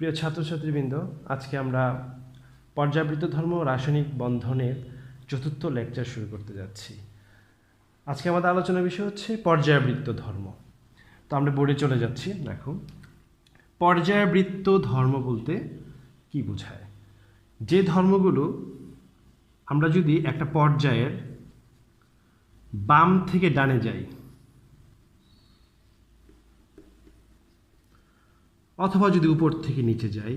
প্রিয় ছাত্রছাত্রীবৃন্দ, আজকে আমরা পর্যাবৃত্ত ধর্ম ও রাসায়নিক বন্ধনের চতুর্থ লেকচার শুরু করতে যাচ্ছি। আজকে আমাদের আলোচনার বিষয় হচ্ছে পর্যায়বৃত্ত ধর্ম। তো আমরা বোর্ডে চলে যাচ্ছি। দেখো, পর্যায়বৃত্ত ধর্ম বলতে কি বোঝায়? যে ধর্মগুলো আমরা যদি একটা পর্যায়ের বাম থেকে ডানে যাই অথবা যদি উপর থেকে নিচে যাই,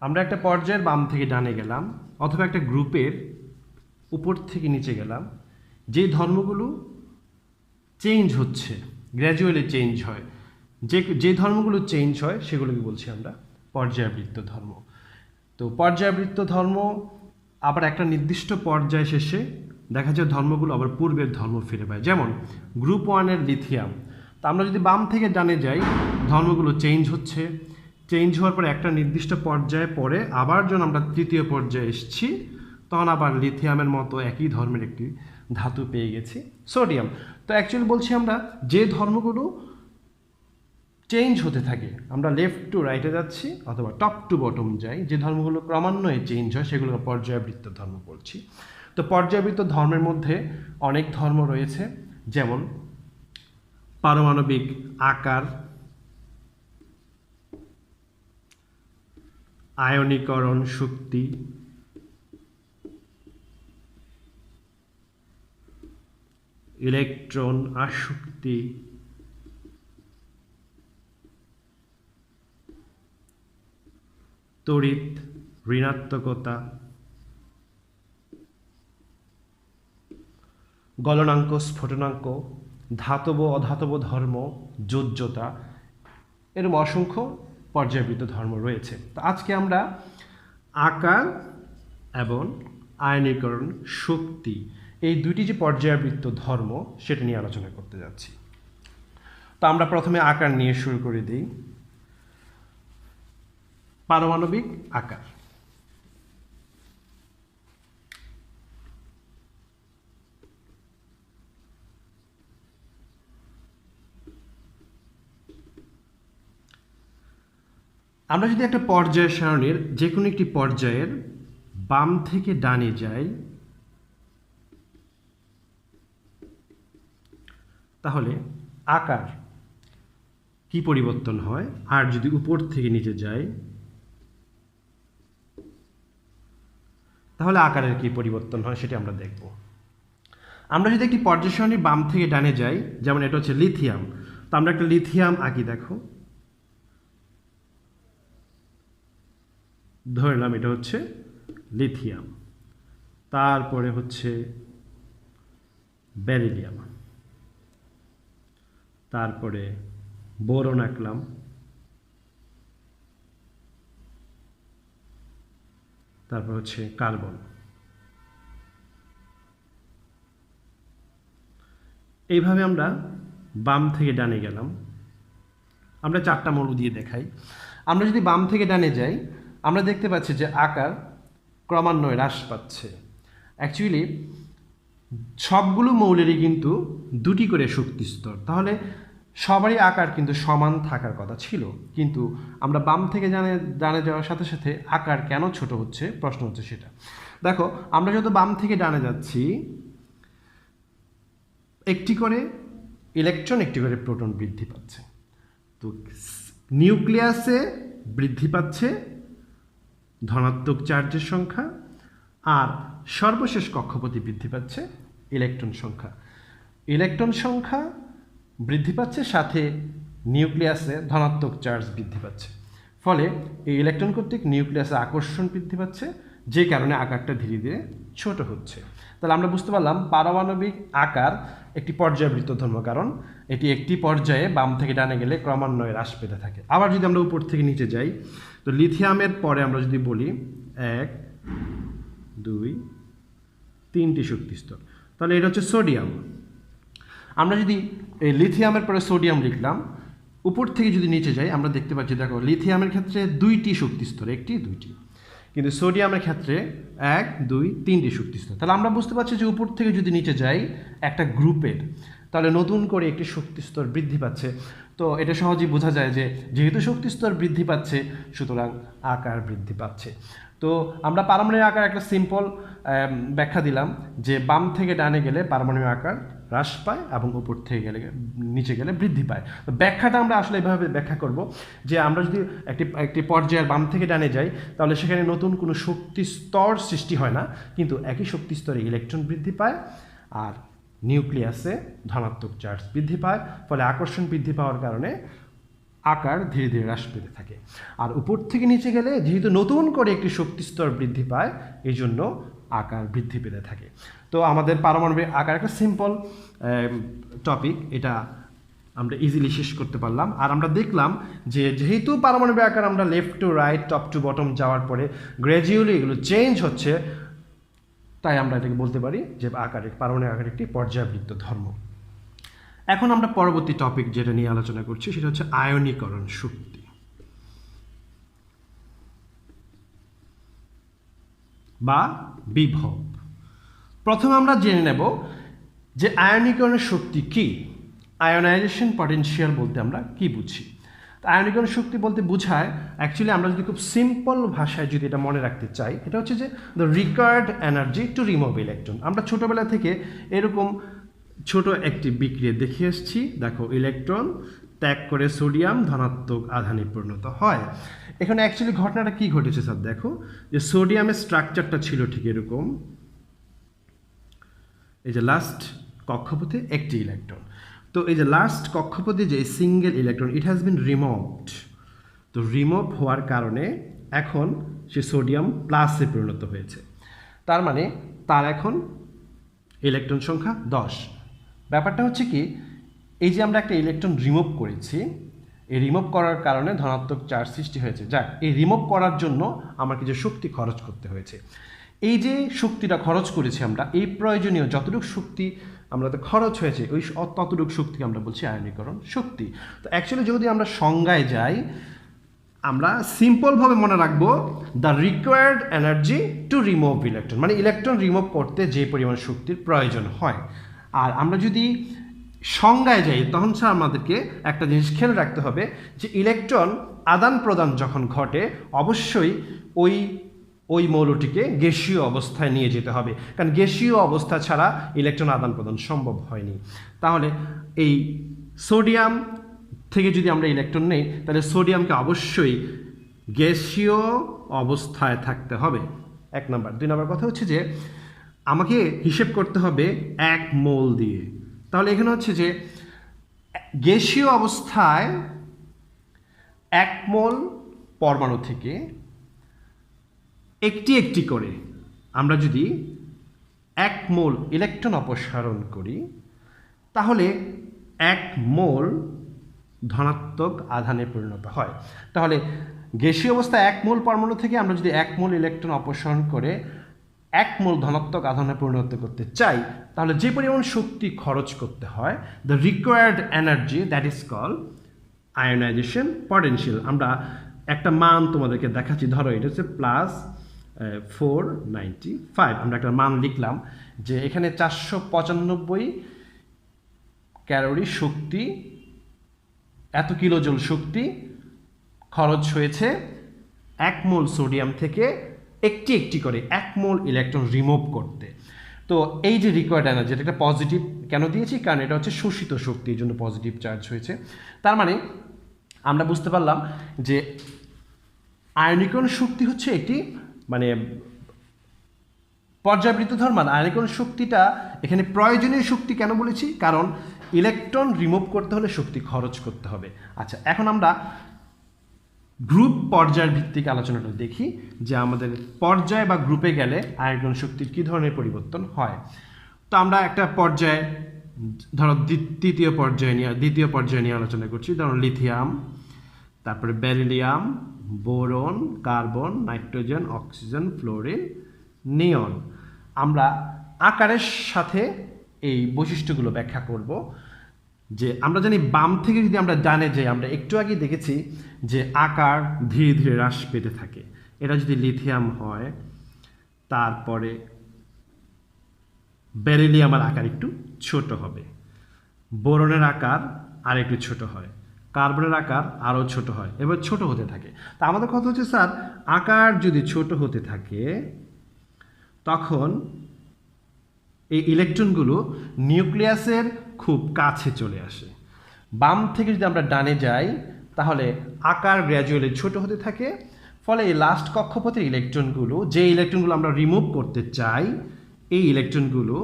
আমরা একটা পর্যায়ের বাম থেকে ডানে গেলাম অথবা একটা গ্রুপের উপর থেকে নিচে গেলাম, যে ধর্মগুলো চেঞ্জ হচ্ছে, গ্র্যাজুয়ালি চেঞ্জ হয়, যে ধর্মগুলো চেঞ্জ হয় সেগুলোকে বলছি আমরা পর্যায়বৃত্ত ধর্ম। তো পর্যায়বৃত্ত ধর্ম আবার একটা নির্দিষ্ট পর্যায় শেষে দেখা যায় ধর্মগুলো আবার পূর্বের ধর্ম ফিরে পায়। যেমন গ্রুপ ওয়ানের লিথিয়াম। তো আমরা যদি বাম থেকে ডানে যাই, ধর্মগুলো চেঞ্জ হচ্ছে, চেঞ্জ হওয়ার পরে একটা নির্দিষ্ট পর্যায়ে পরে আবার যখন আমরা তৃতীয় পর্যায়ে এসেছি, তখন আবার লিথিয়ামের মতো একই ধর্মের একটি ধাতু পেয়ে গেছি, সোডিয়াম। তো অ্যাকচুয়ালি বলছি আমরা যে ধর্মগুলো চেঞ্জ হতে থাকে, আমরা লেফট টু রাইটে যাচ্ছি অথবা টপ টু বটম যাই, যে ধর্মগুলো ক্রমান্বয়ে চেঞ্জ হয় সেগুলোকে পর্যায়বৃত্ত ধর্ম বলছি। তো পর্যায়বৃত্ত ধর্মের মধ্যে অনেক ধর্ম রয়েছে, যেমন পারমাণবিক আকার, আয়নীকরণ শক্তি, ইলেকট্রন আসক্তি, তড়িৎ ঋণাত্মকতা, গলনাঙ্ক স্ফুটনাঙ্ক, ধাতব অধাতব ধর্ম, যোজ্যতা, এরকম অসংখ্য পর্যায়বৃত্ত ধর্ম রয়েছে। তো আজকে আমরা আকার এবং আয়নীকরণ শক্তি, এই দুইটি যে পর্যায়বৃত্ত ধর্ম সেটা নিয়ে আলোচনা করতে যাচ্ছি। তো আমরা প্রথমে আকার নিয়ে শুরু করে দিই। পারমাণবিক আকার। আমরা যদি একটা পর্যায় সারণীর যে কোনো একটি পর্যায়ের বাম থেকে ডানে যাই, তাহলে আকার কি পরিবর্তন হয়, আর যদি উপর থেকে নিচে যাই তাহলে আকারের কি পরিবর্তন হয় সেটা আমরা দেখব। আমরা যদি একটি পর্যায় সারণীর বাম থেকে ডানে যাই, যেমন এটা হচ্ছে লিথিয়াম, তো আমরা একটা লিথিয়াম আঁকি। দেখো, ধরলাম এটা হচ্ছে লিথিয়াম, তারপরে হচ্ছে বেরিলিয়াম, তারপরে বোরন আঁকলাম, তারপর হচ্ছে কার্বন। এইভাবে আমরা বাম থেকে ডানে গেলাম। আমরা চারটা মৌল দিয়ে দেখাই। আমরা যদি বাম থেকে ডানে যাই, আমরা দেখতে পাচ্ছি যে আকার ক্রমান্বয়ে হ্রাস পাচ্ছে। অ্যাকচুয়ালি সবগুলো মৌলেরই কিন্তু দুটি করে শক্তি স্তর, তাহলে সবারই আকার কিন্তু সমান থাকার কথা ছিল, কিন্তু আমরা বাম থেকে ডানে যাওয়ার সাথে সাথে আকার কেন ছোট হচ্ছে, প্রশ্ন হচ্ছে সেটা। দেখো, আমরা যত বাম থেকে ডানে যাচ্ছি, একটি করে ইলেকট্রন, একটি করে প্রোটন বৃদ্ধি পাচ্ছে। তো নিউক্লিয়াসে বৃদ্ধি পাচ্ছে ধনাত্মক চার্জের সংখ্যা, আর সর্বশেষ কক্ষপথে বৃদ্ধি পাচ্ছে ইলেকট্রন সংখ্যা। ইলেকট্রন সংখ্যা বৃদ্ধি পাচ্ছে, সাথে নিউক্লিয়াসে ধনাত্মক চার্জ বৃদ্ধি পাচ্ছে, ফলে এই ইলেকট্রন কর্তৃক নিউক্লিয়াসে আকর্ষণ বৃদ্ধি পাচ্ছে, যে কারণে আকারটা ধীরে ধীরে ছোট হচ্ছে। তাহলে আমরা বুঝতে পারলাম পারমাণবিক আকার একটি পর্যায়বৃত্ত ধর্ম, কারণ এটি একটি পর্যায়ে বাম থেকে ডানে গেলে ক্রমান্বয়ে হ্রাস পেতে থাকে। আবার যদি আমরা উপর থেকে নিচে যাই, তো লিথিয়ামের পরে আমরা যদি বলি 1, 2, 3টি শক্তিস্তর, তাহলে এটা হচ্ছে সোডিয়াম। আমরা যদি এই লিথিয়ামের পরে সোডিয়াম লিখলাম, উপর থেকে যদি নিচে যাই, আমরা দেখতে পাচ্ছি, দেখো, লিথিয়ামের ক্ষেত্রে 2টি শক্তিস্তর, 1টি 2টি, কিন্তু সোডিয়ামের ক্ষেত্রে 1, 2, 3টি শক্তিস্তর। তাহলে আমরা বুঝতে পারছি যে উপর থেকে যদি নিচে যাই, একটা গ্রুপের তাহলে নতুন করে একটি শক্তি স্তর বৃদ্ধি পাচ্ছে। তো এটা সহজেই বোঝা যায় যে যেহেতু শক্তি স্তর বৃদ্ধি পাচ্ছে সুতরাং আকার বৃদ্ধি পাচ্ছে। তো আমরা পারমাণবিক আকার একটা সিম্পল ব্যাখ্যা দিলাম যে বাম থেকে ডানে গেলে পারমাণবিক আকার হ্রাস পায় এবং উপর থেকে গেলে নিচে গেলে বৃদ্ধি পায়। তো ব্যাখ্যাটা আমরা আসলে এভাবে ব্যাখ্যা করব যে আমরা যদি একটি পর্যায়ের বাম থেকে ডানে যাই তাহলে সেখানে নতুন কোনো শক্তি স্তর সৃষ্টি হয় না, কিন্তু একই শক্তি স্তরে ইলেকট্রন বৃদ্ধি পায় আর নিউক্লিয়াসে ধনাত্মক চার্জ বৃদ্ধি পায়, ফলে আকর্ষণ বৃদ্ধি পাওয়ার কারণে আকার ধীরে ধীরে হ্রাস পেতে থাকে। আর উপর থেকে নিচে গেলে যেহেতু নতুন করে একটি শক্তি স্তর বৃদ্ধি পায় এই জন্য আকার বৃদ্ধি পেতে থাকে। তো আমাদের পারমাণবিক আকার একটা সিম্পল টপিক, এটা আমরা ইজিলি শেষ করতে পারলাম। আর আমরা দেখলাম যে যেহেতু পারমাণবিক আকার আমরা left to right top to bottom যাওয়ার পরে গ্র্যাজুয়ালি এগুলো চেঞ্জ হচ্ছে, তাই আমরা এটাকে বলতে পারি যে পারমাণবিক আকার একটি পর্যায়বৃত্ত ধর্ম। এখন আমরা পরবর্তী টপিক যেটা নিয়ে আলোচনা করছি সেটা হচ্ছে আয়নীকরণ শক্তি বা বিভব। প্রথমে আমরা জেনে নেব যে আয়নীকরণের শক্তি কি, আয়োনাইজেশন পটেনশিয়াল বলতে আমরা কি বুঝি। আয়নীকরণ শক্তি বলতে বোঝায়, অ্যাকচুয়ালি আমরা যদি খুব সিম্পল ভাষায় যদি এটা মনে রাখতে চাই, এটা হচ্ছে যে the required energy to remove electron. আমরা ছোটোবেলা থেকে এরকম ছোট একটি বিক্রিয়া দেখে এসেছি। দেখো, ইলেকট্রন ত্যাগ করে সোডিয়াম ধনাত্মক আধানে পরিণত হয়। এখানে অ্যাকচুয়ালি ঘটনাটা কি ঘটেছে স্যার? দেখো যে সোডিয়ামের স্ট্রাকচারটা ছিল ঠিক এরকম, এই যে লাস্ট কক্ষপথে একটি ইলেকট্রন। তো এই যে লাস্ট কক্ষপথে যে single electron it has been removed. তো রিমুভ হওয়ার কারণে এখন সে সোডিয়াম প্লাসে পরিণত হয়েছে, তার মানে তার এখন ইলেকট্রন সংখ্যা 10। ব্যাপারটা হচ্ছে কি, এই যে আমরা একটা ইলেকট্রন রিমুভ করেছি, এই রিমুভ করার কারণে ধনাত্মক চার্জ সৃষ্টি হয়েছে। যাক, এই রিমুভ করার জন্য আমাকে যে শক্তি খরচ করতে হয়েছে, এই যে শক্তিটা খরচ করেছি আমরা, এই প্রয়োজনীয় যতটুকু শক্তি আমরা তো খরচ হয়েছে ওই ততটুকু শক্তিকে আমরা বলছি আয়নীকরণ শক্তি। তো অ্যাকচুয়ালি যদি আমরা সংজ্ঞায় যাই, আমরা সিম্পলভাবে মনে রাখবো the required energy to remove electron, মানে ইলেকট্রন রিমুভ করতে যে পরিমাণ শক্তির প্রয়োজন হয়। আর আমরা যদি সংজ্ঞায় যাই তখন স্যার আমাদেরকে একটা জিনিস খেয়াল রাখতে হবে যে ইলেকট্রন আদান প্রদান যখন ঘটে অবশ্যই ওই মৌলটিকে গ্যাসীয় অবস্থায় নিয়ে যেতে হবে, কারণ গ্যাসীয় অবস্থা ছাড়া ইলেকট্রন আদান প্রদান সম্ভব হয়নি। তাহলে এই সোডিয়াম থেকে যদি আমরা ইলেকট্রন নেই তাহলে সোডিয়ামকে অবশ্যই গ্যাসীয় অবস্থায় থাকতে হবে, 1 নম্বর। 2 নম্বর কথা হচ্ছে যে আমাকে হিসেব করতে হবে 1 মোল দিয়ে। তাহলে এখানে হচ্ছে যে গ্যাসীয় অবস্থায় 1 মোল পরমাণু থেকে একটি একটি করে আমরা যদি 1 মোল ইলেকট্রন অপসারণ করি তাহলে 1 মোল ধনাত্মক আধানে পরিণত হয়। তাহলে গ্যাসীয় অবস্থায় 1 মোল পরমাণু থেকে আমরা যদি 1 মোল ইলেকট্রন অপসারণ করে 1 মোল ধনাত্মক আধানে পরিণত করতে চাই তাহলে যে পরিমাণ শক্তি খরচ করতে হয়, the required energy that is call ionization potential. আমরা একটা মান তোমাদেরকে দেখাচ্ছি, ধরো এটা হচ্ছে +495। আমরা একটা মান লিখলাম যে এখানে 495 ক্যালোরি শক্তি, এত কিলোজুল শক্তি খরচ হয়েছে 1 মোল সোডিয়াম থেকে একটি একটি করে 1 মোল ইলেকট্রন রিমুভ করতে। তো এই যে রিকোয়ার্ড এনার্জি, এটা একটা পজিটিভ কেন দিয়েছি, কারণ এটা হচ্ছে শোষিত শক্তি, এই জন্য পজিটিভ চার্জ হয়েছে। তার মানে আমরা বুঝতে পারলাম যে আয়নীকরণ শক্তি হচ্ছে একটি মানে পর্যাবৃত্ত ধর্ম। আয়নীকরণ শক্তিটা এখানে প্রয়োজনীয় শক্তি কেন বলেছি, কারণ ইলেকট্রন রিমুভ করতে হলে শক্তি খরচ করতে হবে। আচ্ছা, এখন আমরা গ্রুপ পর্যায়ের ভিত্তিক আলোচনাটা দেখি যে আমাদের পর্যায় বা গ্রুপে গেলে আয়নীকরণ শক্তির কী ধরনের পরিবর্তন হয়। তো আমরা একটা পর্যায়ে, ধরো দ্বিতীয় পর্যায়ে নিয়ে আলোচনা করছি। ধরো লিথিয়াম, তারপরে beryllium, boron, carbon, nitrogen, oxygen, fluorine, neon. আমরা আকারের সাথে এই বৈশিষ্ট্যগুলো ব্যাখ্যা করব। যে আমরা জানি বাম থেকে যদি আমরা ডানে যাই, আমরা একটু আগে দেখেছি যে আকার ধীরে ধীরে হ্রাস পেতে থাকে। এটা যদি লিথিয়াম হয়, তারপরে বেরিলিয়ামের আকার একটু ছোট হবে, বোরনের আকার আর একটু ছোট হয়, কার্বনের আকার আরও ছোট হয়, এবার ছোট হতে থাকে। তা আমাদের কথা হচ্ছে স্যার, আকার যদি ছোট হতে থাকে তখন এই ইলেকট্রনগুলো নিউক্লিয়াসের খুব কাছে চলে আসে। বাম থেকে যদি আমরা ডানে যাই তাহলে আকার গ্র্যাজুয়ালি ছোট হতে থাকে, ফলে এই লাস্ট কক্ষপথের ইলেকট্রনগুলো, যে ইলেকট্রনগুলো আমরা রিমুভ করতে চাই, এই ইলেকট্রনগুলো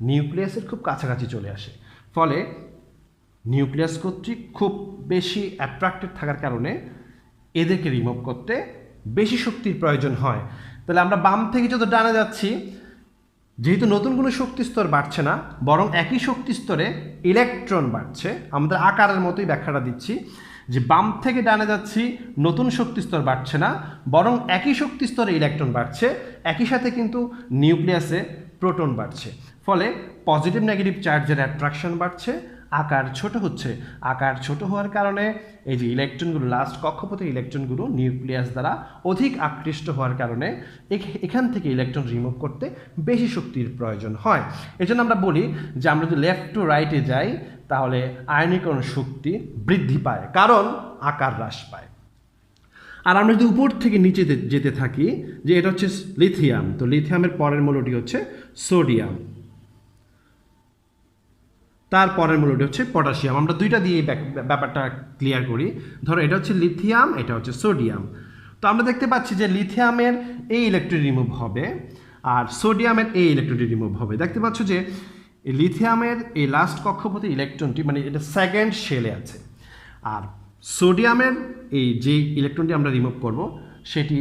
নিউক্লিয়াসের খুব কাছাকাছি চলে আসে। ফলে নিউক্লিয়াস কর্তৃক খুব বেশি অ্যাট্রাক্টেড থাকার কারণে এদেরকে রিমুভ করতে বেশি শক্তির প্রয়োজন হয়। তাহলে আমরা বাম থেকে যত ডানে যাচ্ছি, যেহেতু নতুন কোনো শক্তি স্তর বাড়ছে না, বরং একই শক্তি স্তরে ইলেকট্রন বাড়ছে, আমাদের আকারের মতোই ব্যাখ্যাটা দিচ্ছি যে বাম থেকে ডানে যাচ্ছি, নতুন শক্তি স্তর বাড়ছে না, বরং একই শক্তি স্তরে ইলেকট্রন বাড়ছে, একই সাথে কিন্তু নিউক্লিয়াসে প্রোটন বাড়ছে। ফলে পজিটিভ নেগেটিভ চার্জের অ্যাট্রাকশন বাড়ছে, আকার ছোট হচ্ছে। আকার ছোট হওয়ার কারণে এই যে ইলেকট্রনগুলো, লাস্ট কক্ষপথের ইলেকট্রনগুলো নিউক্লিয়াস দ্বারা অধিক আকৃষ্ট হওয়ার কারণে এখান থেকে ইলেকট্রন রিমুভ করতে বেশি শক্তির প্রয়োজন হয়। এজন্য আমরা বলি যে আমরা যদি লেফট টু রাইটে যাই তাহলে আয়নীকরণ শক্তি বৃদ্ধি পায়, কারণ আকার হ্রাস পায়। আর আমরা যদি উপর থেকে নিচে যেতে থাকি, যে এটা হচ্ছে লিথিয়াম, তো লিথিয়ামের পরের মৌলটি হচ্ছে সোডিয়াম, তার পরের মৌলটি হচ্ছে পটাশিয়াম। আমরা দুইটা দিয়ে ব্যাপারটা ক্লিয়ার করি। ধরো এটা হচ্ছে লিথিয়াম, এটা হচ্ছে সোডিয়াম। তো আমরা দেখতে পাচ্ছি যে লিথিয়ামের এই ইলেকট্রন রিমুভ হবে আর সোডিয়ামের এই ইলেকট্রনটি রিমুভ হবে। দেখতে পাচ্ছ যে লিথিয়ামের এই লাস্ট কক্ষপথে ইলেকট্রনটি, মানে এটা সেকেন্ড শেলে আছে, আর সোডিয়ামের এই যে ইলেকট্রনটি আমরা রিমুভ করব সেটি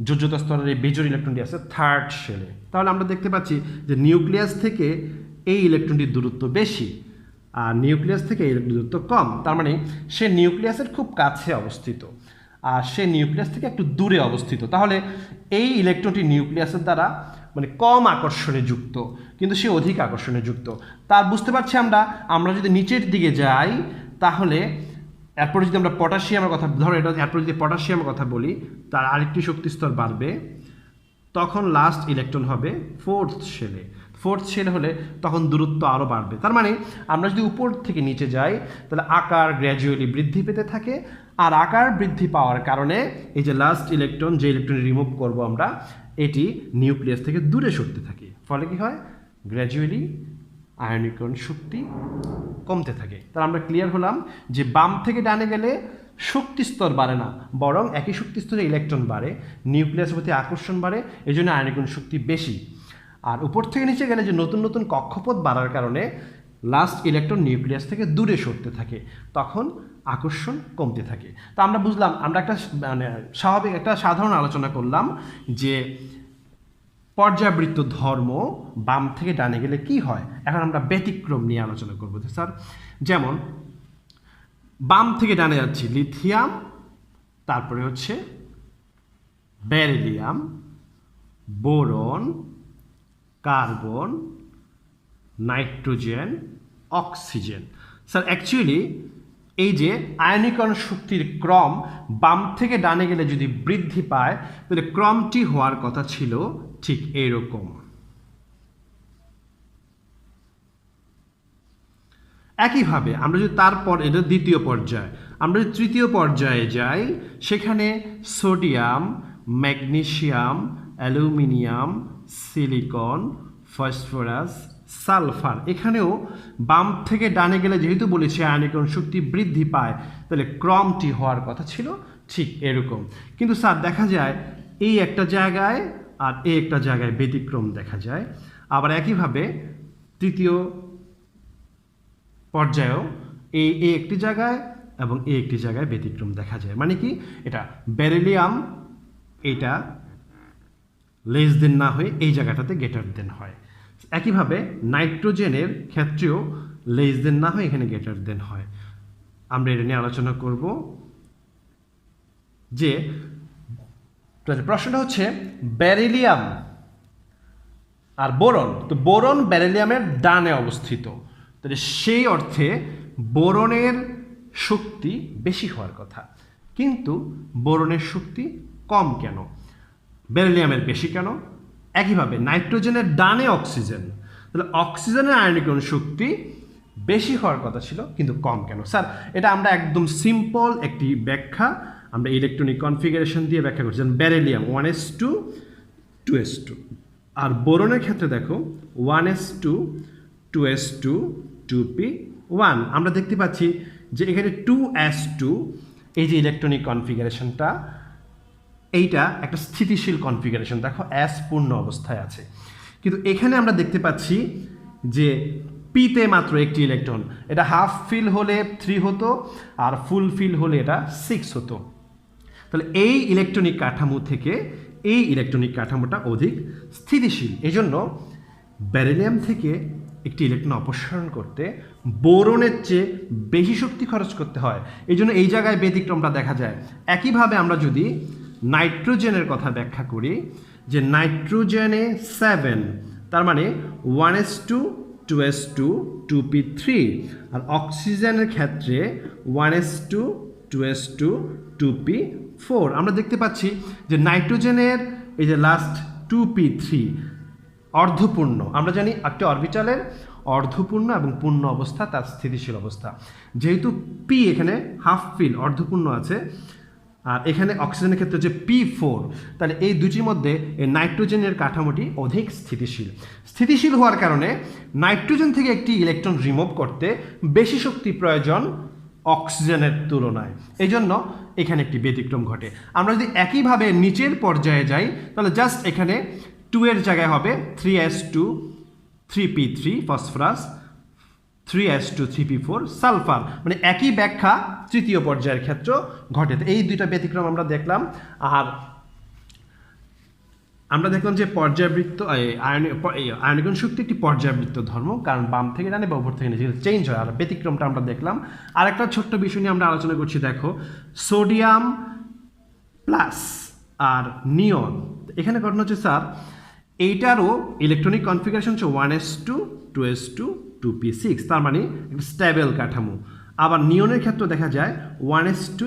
যোজ্যতা স্তরের এই বেজোর ইলেকট্রনটি আছে থার্ড শেলে। তাহলে আমরা দেখতে পাচ্ছি যে নিউক্লিয়াস থেকে এই ইলেকট্রনটির দূরত্ব বেশি আর নিউক্লিয়াস থেকে এই ইলেকট্রন দূরত্ব কম। তার মানে সে নিউক্লিয়াসের খুব কাছে অবস্থিত আর সে নিউক্লিয়াস থেকে একটু দূরে অবস্থিত। তাহলে এই ইলেকট্রনটি নিউক্লিয়াসের দ্বারা মানে কম আকর্ষণে যুক্ত, কিন্তু সে অধিক আকর্ষণে যুক্ত। তার বুঝতে পারছি আমরা যদি নিচের দিকে যাই তাহলে এরপরে যদি আমরা পটাশিয়ামের কথা ধরো, এটা এরপরে যদি পটাশিয়ামের কথা বলি, তার আরেকটি শক্তিস্তর বাড়বে, তখন লাস্ট ইলেকট্রন হবে ফোর্থ শেলে। ফোর্থ শেল হলে তখন দূরত্ব আরও বাড়বে। তার মানে আমরা যদি উপর থেকে নিচে যাই তাহলে আকার গ্র্যাজুয়ালি বৃদ্ধি পেতে থাকে, আর আকার বৃদ্ধি পাওয়ার কারণে এই যে লাস্ট ইলেকট্রন, যে ইলেকট্রন রিমুভ করব আমরা, এটি নিউক্লিয়াস থেকে দূরে সরতে থাকে। ফলে কি হয়, গ্র্যাজুয়ালি আয়নীকরণ শক্তি কমতে থাকে। তার আমরা ক্লিয়ার হলাম যে বাম থেকে ডানে গেলে শক্তি স্তর বাড়ে না, বরং একই শক্তি স্তরে ইলেকট্রন বাড়ে, নিউক্লিয়াসের প্রতি আকর্ষণ বাড়ে, এই জন্য আয়নীকরণ শক্তি বেশি। আর উপর থেকে নিচে গেলে যে নতুন নতুন কক্ষপথ বাড়ার কারণে লাস্ট ইলেকট্রন নিউক্লিয়াস থেকে দূরে সরতে থাকে, তখন আকর্ষণ কমতে থাকে। তো আমরা বুঝলাম, আমরা একটা মানে স্বাভাবিক একটা সাধারণ আলোচনা করলাম যে পর্যাবৃত্ত ধর্ম বাম থেকে ডানে গেলে কি হয়। এখন আমরা ব্যতিক্রম নিয়ে আলোচনা করবো। স্যার যেমন বাম থেকে ডানে যাচ্ছি লিথিয়াম, তারপরে হচ্ছে beryllium, boron, carbon, nitrogen, oxygen. Sir actually এই যে আয়নীকরণ শক্তির ক্রম বাম থেকে ডানে গেলে যদি বৃদ্ধি পায় তাহলে ক্রমটি হওয়ার কথা ছিল ঠিক এইরকম। একইভাবে আমরা যদি তারপর, এটা দ্বিতীয় পর্যায়, আমরা যদি তৃতীয় পর্যায়ে যাই, সেখানে sodium, magnesium, aluminium, silicon, phosphorus, sulphur, এখানেও বাম থেকে ডানে গেলে যেহেতু বলেছি আয়নীকরণ শক্তি বৃদ্ধি পায়, তাহলে ক্রমটি হওয়ার কথা ছিল ঠিক এরকম। কিন্তু স্যার দেখা যায় এই একটা জায়গায় আর এই একটা জায়গায় ব্যতিক্রম দেখা যায়। আবার একইভাবে তৃতীয় পর্যায়েও এই একটি জায়গায় এবং এই একটি জায়গায় ব্যতিক্রম দেখা যায়। মানে কি, এটা বেরিলিয়াম এটা লেস দেন না হয়ে এই জায়গাটাতে গ্রেটার দেন হয়। একইভাবে নাইট্রোজেনের ক্ষেত্রেও লেস দেন না হয়ে এখানে গ্রেটার দেন হয়। আমরা এটা নিয়ে আলোচনা করব যে প্রশ্নটা হচ্ছে বেরিলিয়াম আর বোরন, তো বোরন বেরিলিয়ামের ডানে অবস্থিত, তাহলে সেই অর্থে বোরনের শক্তি বেশি হওয়ার কথা, কিন্তু বোরনের শক্তি কম কেন, বেরিলিয়ামের বেশি কেন? একইভাবে নাইট্রোজেনের ডানে অক্সিজেন, তাহলে অক্সিজেনের আয়নীকরণ শক্তি বেশি হওয়ার কথা ছিল কিন্তু কম কেন? স্যার এটা আমরা একদম সিম্পল একটি ব্যাখ্যা আমরা ইলেকট্রনিক কনফিগারেশন দিয়ে ব্যাখ্যা করছি। যেমন বেরিলিয়াম 1s2 2s2, আর বোরনের ক্ষেত্রে দেখো 1s2 2s2 2p1। আমরা দেখতে পাচ্ছি যে এখানে 2s2 এই যে ইলেকট্রনিক কনফিগারেশনটা এইটা একটা স্থিতিশীল কনফিগারেশন, দেখো S পূর্ণ অবস্থায় আছে, কিন্তু এখানে আমরা দেখতে পাচ্ছি যে পিতে মাত্র একটি ইলেকট্রন, এটা হাফ ফিল হলে 3 হতো আর ফুল ফিল হলে এটা 6 হতো। তাহলে এই ইলেকট্রনিক কাঠামো থেকে এই ইলেকট্রনিক কাঠামোটা অধিক স্থিতিশীল, এজন্য বেরিলিয়াম থেকে একটি ইলেকট্রন অপসারণ করতে বোরনের চেয়ে বেশি শক্তি খরচ করতে হয়। এই জন্য এই জায়গায় ব্যতিক্রমটা দেখা যায়। একইভাবে আমরা যদি নাইট্রোজেনের কথা ব্যাখ্যা করি যে নাইট্রোজেনে 7, তার মানে 1s2 2s2 2p3, আর অক্সিজেনের ক্ষেত্রে 1s2 2s2 2p4। আমরা দেখতে পাচ্ছি যে নাইট্রোজেনের এই যে লাস্ট 2p3 অর্ধপূর্ণ, আমরা জানি একটা অরবিটালের অর্ধপূর্ণ এবং পূর্ণ অবস্থা তার স্থিতিশীল অবস্থা, যেহেতু পি এখানে হাফ ফিল অর্ধপূর্ণ আছে আর এখানে অক্সিজেনের ক্ষেত্রে যে p4, তাহলে এই দুটির মধ্যে এই নাইট্রোজেনের কাঠামোটি অধিক স্থিতিশীল। স্থিতিশীল হওয়ার কারণে নাইট্রোজেন থেকে একটি ইলেকট্রন রিমুভ করতে বেশি শক্তি প্রয়োজন অক্সিজেনের তুলনায়, এই জন্য এখানে একটি ব্যতিক্রম ঘটে। আমরা যদি একইভাবে নিচের পর্যায়ে যাই তাহলে জাস্ট এখানে 2 এর জায়গায় হবে 3s2 3p3 phosphorus, 3s2 3p4 sulphur, মানে একই ব্যাখ্যা তৃতীয় পর্যায়ের ক্ষেত্রে ঘটে। এই দুইটা ব্যতিক্রম আমরা দেখলাম। আর আমরা দেখলাম যে পর্যায়বৃত্ত আয়নিকণ শক্তি একটি পর্যায়বৃত্ত ধর্ম, কারণ বাম থেকে ডানে বা উপর থেকে নিচে চেঞ্জ হয়। আর ব্যতিক্রমটা আমরা দেখলাম। আর একটা ছোট্ট বিষয় নিয়ে আমরা আলোচনা করছি, দেখো সোডিয়াম প্লাস আর নিয়ন। এখানে ঘটনা হচ্ছে স্যার এইটারও ইলেকট্রনিক কনফিগারেশন হচ্ছে 1s2 2s2 2p6, তার মানে একটা স্টেবল কাঠামো। আবার নিয়নের ক্ষেত্রে দেখা যায় 1s2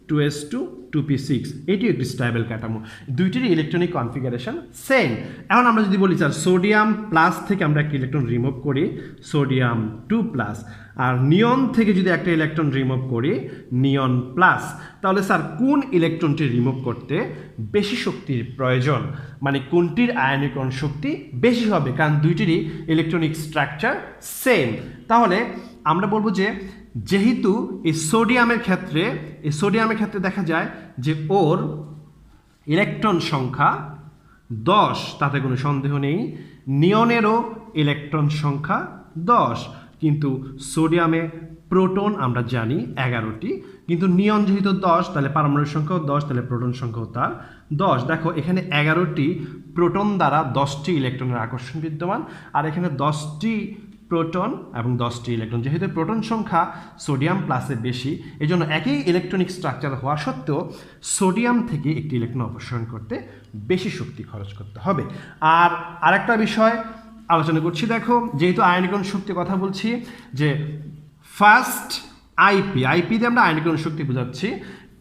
2s2 2p6, এটিও একটি স্টেবল কাঠামো। দুইটিরই ইলেকট্রনিক কনফিগারেশন সেম। এখন আমরা যদি বলি স্যার সোডিয়াম প্লাস থেকে আমরা একটা ইলেকট্রন রিমুভ করি সোডিয়াম 2+, আর নিয়ন থেকে যদি একটা ইলেকট্রন রিমুভ করি নিয়ন প্লাস, তাহলে স্যার কোন ইলেকট্রনটি রিমুভ করতে বেশি শক্তির প্রয়োজন, মানে কোনটির আয়নীকরণ শক্তি বেশি হবে, কারণ দুইটিরই ইলেকট্রনিক স্ট্রাকচার সেম। তাহলে আমরা বলবো যে যেহেতু এই সোডিয়ামের ক্ষেত্রে দেখা যায় যে ওর ইলেকট্রন সংখ্যা 10, তাতে কোনো সন্দেহ নেই। নিয়নেরও ইলেকট্রন সংখ্যা 10, কিন্তু সোডিয়ামে প্রোটন আমরা জানি 11টি, কিন্তু নিয়ন যেহেতু 10 তাহলে পারমাণবিক সংখ্যাও 10, তাহলে প্রোটন সংখ্যাও তার 10। দেখো এখানে 11টি প্রোটন দ্বারা 10টি ইলেকট্রনের আকর্ষণ বিদ্যমান, আর এখানে 10টি প্রোটন এবং 10টি ইলেকট্রন। যেহেতু প্রোটন সংখ্যা সোডিয়াম প্লাসে বেশি, এই জন্য একই ইলেকট্রনিক স্ট্রাকচার হওয়া সত্ত্বেও সোডিয়াম থেকে একটি ইলেকট্রন অপসারণ করতে বেশি শক্তি খরচ করতে হবে। আর আরেকটা বিষয় আলোচনা করছি, দেখো যেহেতু আয়নীকরণ শক্তি কথা বলছি, যে ফার্স্ট আইপি দিয়ে আমরা আয়নীকরণ শক্তি বোঝাচ্ছি।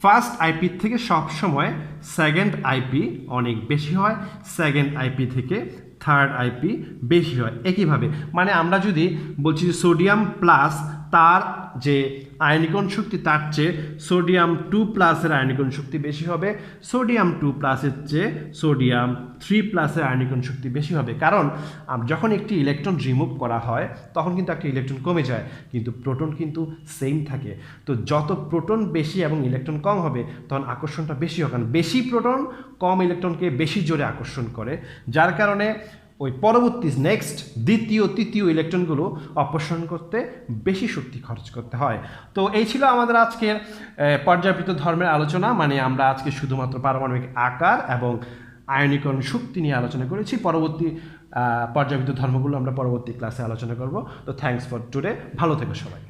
ফার্স্ট আইপি থেকে সবসময় সেকেন্ড আইপি অনেক বেশি হয়, সেকেন্ড আইপি থেকে থার্ড আইপি বেশি হয়। একইভাবে মানে আমরা যদি বলছি যে সোডিয়াম প্লাস তার যে আয়নীকরণ শক্তি তার চেয়ে সোডিয়াম 2+-এর আয়নীকরণ শক্তি বেশি হবে, সোডিয়াম 2+-এর চেয়ে সোডিয়াম 3+-এর আয়নীকরণ শক্তি বেশি হবে। কারণ যখন একটি ইলেকট্রন রিমুভ করা হয় তখন কিন্তু একটা ইলেকট্রন কমে যায়, কিন্তু প্রোটন কিন্তু সেম থাকে। তো যত প্রোটন বেশি এবং ইলেকট্রন কম হবে তখন আকর্ষণটা বেশি হবে, কারণ বেশি প্রোটন কম ইলেকট্রনকে বেশি জোরে আকর্ষণ করে, যার কারণে ওই পরবর্তী নেক্সট দ্বিতীয় তৃতীয় ইলেকট্রনগুলো অপসারণ করতে বেশি শক্তি খরচ করতে হয়। তো এই ছিল আমাদের আজকের পর্যায়বৃত্ত ধর্মের আলোচনা। মানে আমরা আজকে শুধুমাত্র পারমাণবিক আকার এবং আয়নীকরণ শক্তি নিয়ে আলোচনা করেছি। পরবর্তী পর্যায়বৃত্ত ধর্মগুলো আমরা পরবর্তী ক্লাসে আলোচনা করব। তো থ্যাঙ্কস ফর টুডে, ভালো থেকো সবাই।